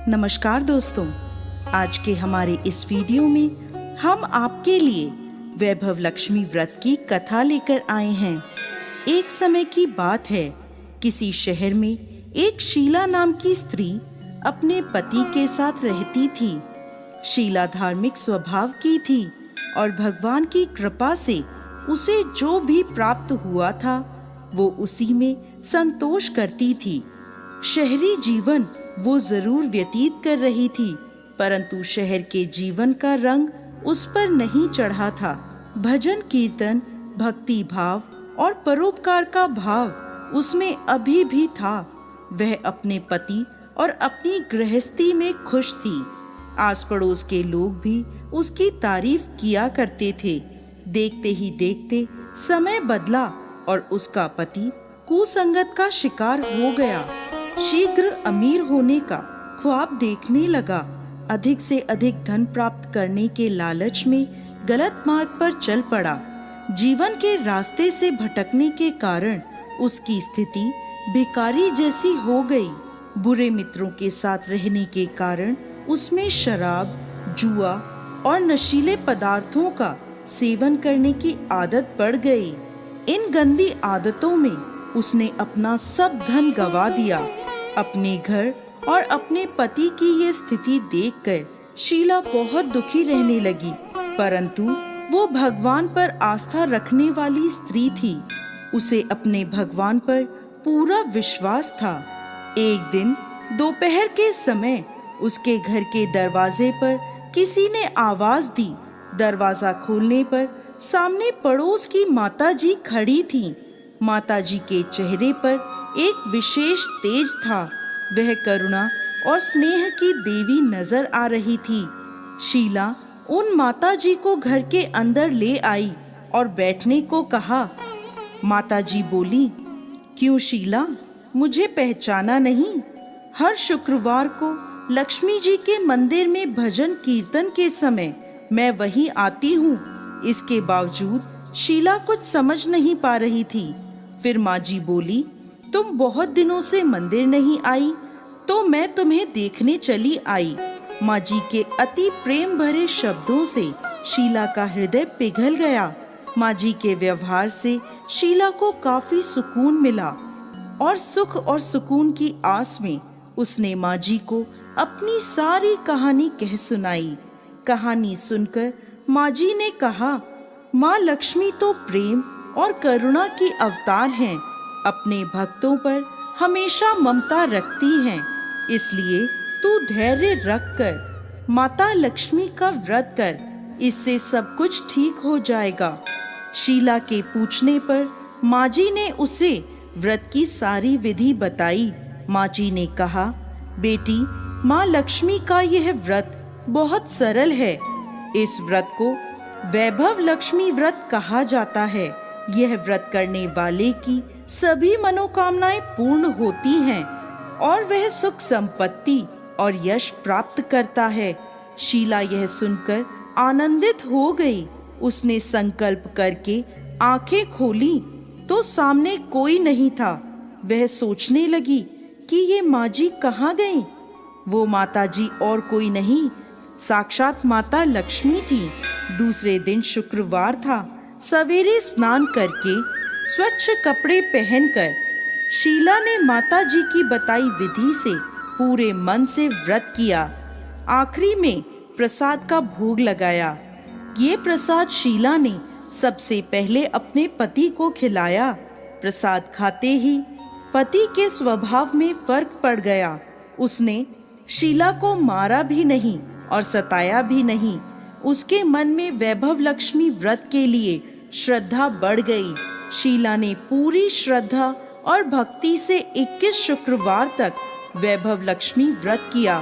नमस्कार दोस्तों, आज के हमारे इस वीडियो में हम आपके लिए वैभव लक्ष्मी व्रत की कथा लेकर आए हैं। एक समय की बात है, किसी शहर में एक शीला नाम की स्त्री अपने पति के साथ रहती थी। शीला धार्मिक स्वभाव की थी और भगवान की कृपा से उसे जो भी प्राप्त हुआ था वो उसी में संतोष करती थी। शहरी जीवन वो जरूर व्यतीत कर रही थी, परंतु शहर के जीवन का रंग उस पर नहीं चढ़ा था। भजन कीर्तन, भक्ति भाव और परोपकार का भाव उसमें अभी भी था। वह अपने पति और अपनी गृहस्थी में खुश थी। आस पड़ोस के लोग भी उसकी तारीफ किया करते थे। देखते ही देखते समय बदला और उसका पति कुसंगत का शिकार हो गया। शीघ्र अमीर होने का ख्वाब देखने लगा। अधिक से अधिक धन प्राप्त करने के लालच में गलत मार्ग पर चल पड़ा। जीवन के रास्ते से भटकने के कारण उसकी स्थिति भिखारी जैसी हो गई। बुरे मित्रों के साथ रहने के कारण उसमें शराब, जुआ और नशीले पदार्थों का सेवन करने की आदत पड़ गई। इन गंदी आदतों में उसने अपना सब धन गंवा दिया। अपने घर और अपने पति की ये स्थिति देखकर शीला बहुत दुखी रहने लगी, परंतु वो भगवान पर आस्था रखने वाली स्त्री थी। उसे अपने भगवान पर पूरा विश्वास था। एक दिन दोपहर के समय उसके घर के दरवाजे पर किसी ने आवाज दी। दरवाजा खोलने पर सामने पड़ोस की माताजी खड़ी थीं। माताजी के चेहरे पर एक विशेष तेज था। वह करुणा और स्नेह की देवी नजर आ रही थी। शीला उन माताजी को घर के अंदर ले आई और बैठने को कहा। माताजी बोली, क्यों शीला, मुझे पहचाना नहीं? हर शुक्रवार को लक्ष्मी जी के मंदिर में भजन कीर्तन के समय मैं वहीं आती हूँ। इसके बावजूद शीला कुछ समझ नहीं पा रही थी। फिर माँ जी बोली, तुम बहुत दिनों से मंदिर नहीं आई तो मैं तुम्हें देखने चली आई। माँ जी के अति प्रेम भरे शब्दों से शीला का हृदय पिघल गया। माँ जी के व्यवहार से शीला को काफी सुकून मिला और सुख और सुकून की आस में उसने माँ जी को अपनी सारी कहानी कह सुनाई। कहानी सुनकर माँ जी ने कहा, माँ लक्ष्मी तो प्रेम और करुणा की अवतार हैं। अपने भक्तों पर हमेशा ममता रखती हैं। इसलिए तू धैर्य रख कर माता लक्ष्मी का व्रत कर, इससे सब कुछ ठीक हो जाएगा। शीला के पूछने पर माँ जी ने उसे व्रत की सारी विधि बताई। माँ जी ने कहा, बेटी, माँ लक्ष्मी का यह व्रत बहुत सरल है। इस व्रत को वैभव लक्ष्मी व्रत कहा जाता है। यह व्रत करने वाले की सभी मनोकामनाएं पूर्ण होती हैं और वह सुख संपत्ति और यश प्राप्त करता है। शीला यह सुनकर आनंदित हो गई। उसने संकल्प करके आंखें खोली तो सामने कोई नहीं था। वह सोचने लगी कि ये माँ जी कहाँ गईं? वो माता जी और कोई नहीं, साक्षात माता लक्ष्मी थी। दूसरे दिन शुक्रवार था। सवेरे स्नान करके स्वच्छ कपड़े पहनकर शीला ने माता जी की बताई विधि से पूरे मन से व्रत किया। आखिरी में प्रसाद का भोग लगाया। ये प्रसाद शीला ने सबसे पहले अपने पति को खिलाया। प्रसाद खाते ही पति के स्वभाव में फर्क पड़ गया। उसने शीला को मारा भी नहीं और सताया भी नहीं। उसके मन में वैभव लक्ष्मी व्रत के लिए श्रद्धा बढ़ गई। शीला ने पूरी श्रद्धा और भक्ति से 21 शुक्रवार तक वैभव लक्ष्मी व्रत किया।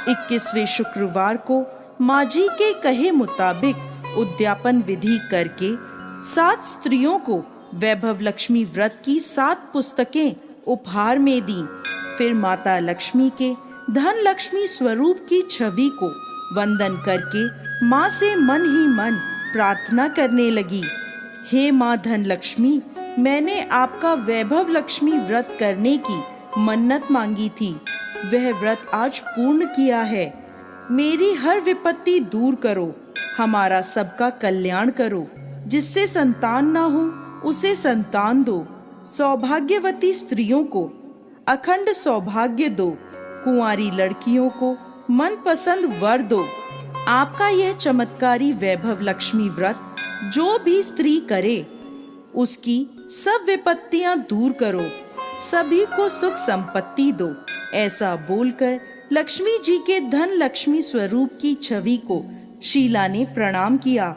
21वें शुक्रवार को माँ जी के कहे मुताबिक उद्यापन विधि करके 7 स्त्रियों को वैभव लक्ष्मी व्रत की 7 पुस्तकें उपहार में दी। फिर माता लक्ष्मी के धन लक्ष्मी स्वरूप की छवि को वंदन करके माँ से मन ही मन प्रार्थना करने लगी, हे माँ धन लक्ष्मी, मैंने आपका वैभव लक्ष्मी व्रत करने की मन्नत मांगी थी। वह व्रत आज पूर्ण किया है। मेरी हर विपत्ति दूर करो, हमारा सबका कल्याण करो। जिससे संतान ना हो उसे संतान दो। सौभाग्यवती स्त्रियों को अखंड सौभाग्य दो। कुंवारी लड़कियों को मनपसंद वर दो। आपका यह चमत्कारी वैभव लक्ष्मी व्रत जो भी स्त्री करे उसकी सब विपत्तियां दूर करो, सभी को सुख संपत्ति दो। ऐसा बोलकर लक्ष्मी जी के धन लक्ष्मी स्वरूप की छवि को शीला ने प्रणाम किया।